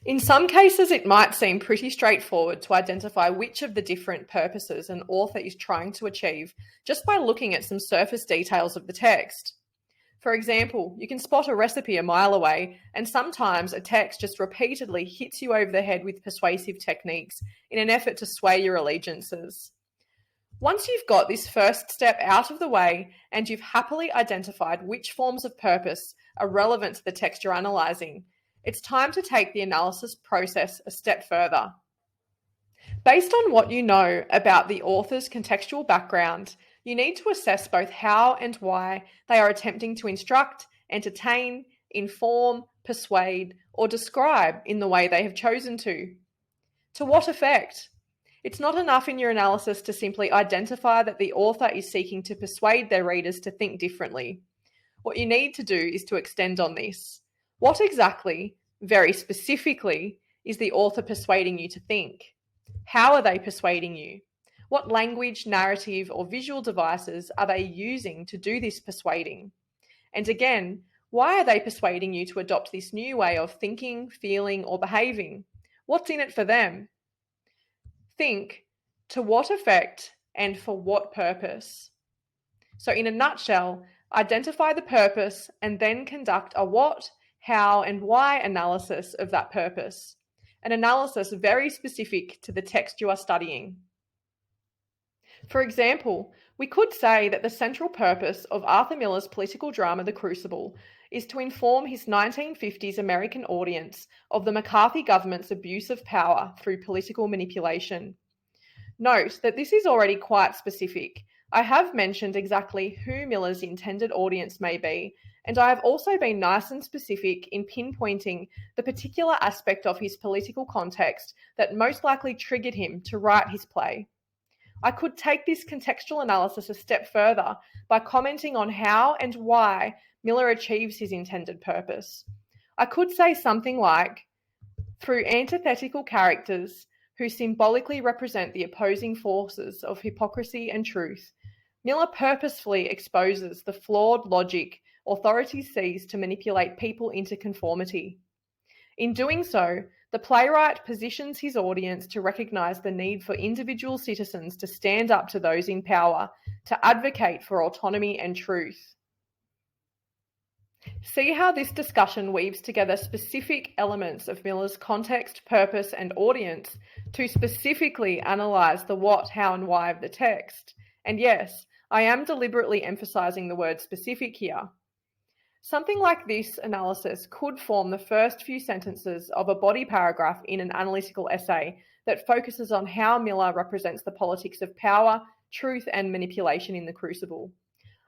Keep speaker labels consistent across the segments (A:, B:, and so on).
A: In some cases, it might seem pretty straightforward to identify which of the different purposes an author is trying to achieve just by looking at some surface details of the text. For example, you can spot a recipe a mile away, and sometimes a text just repeatedly hits you over the head with persuasive techniques in an effort to sway your allegiances. Once you've got this first step out of the way and you've happily identified which forms of purpose are relevant to the text you're analysing, it's time to take the analysis process a step further. Based on what you know about the author's contextual background, you need to assess both how and why they are attempting to instruct, entertain, inform, persuade, or describe in the way they have chosen to. To what effect? It's not enough in your analysis to simply identify that the author is seeking to persuade their readers to think differently. What you need to do is to extend on this. What exactly, very specifically, is the author persuading you to think? How are they persuading you? What language, narrative, or visual devices are they using to do this persuading? And again, why are they persuading you to adopt this new way of thinking, feeling, or behaving? What's in it for them? Think, to what effect and for what purpose? So in a nutshell, identify the purpose and then conduct a what, how, and why analysis of that purpose. An analysis very specific to the text you are studying. For example, we could say that the central purpose of Arthur Miller's political drama The Crucible is to inform his 1950s American audience of the McCarthy government's abuse of power through political manipulation. Note that this is already quite specific. I have mentioned exactly who Miller's intended audience may be, and I have also been nice and specific in pinpointing the particular aspect of his political context that most likely triggered him to write his play. I could take this contextual analysis a step further by commenting on how and why Miller achieves his intended purpose. I could say something like, through antithetical characters who symbolically represent the opposing forces of hypocrisy and truth, Miller purposefully exposes the flawed logic authority sees to manipulate people into conformity. In doing so, the playwright positions his audience to recognise the need for individual citizens to stand up to those in power, to advocate for autonomy and truth. See how this discussion weaves together specific elements of Miller's context, purpose, and audience to specifically analyse the what, how, and why of the text. And yes, I am deliberately emphasising the word specific here. Something like this analysis could form the first few sentences of a body paragraph in an analytical essay that focuses on how Miller represents the politics of power, truth, and manipulation in The Crucible.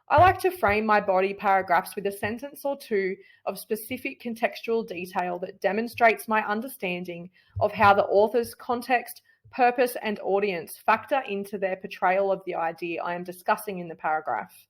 A: I like to frame my body paragraphs with a sentence or two of specific contextual detail that demonstrates my understanding of how the author's context, purpose, and audience factor into their portrayal of the idea I am discussing in the paragraph.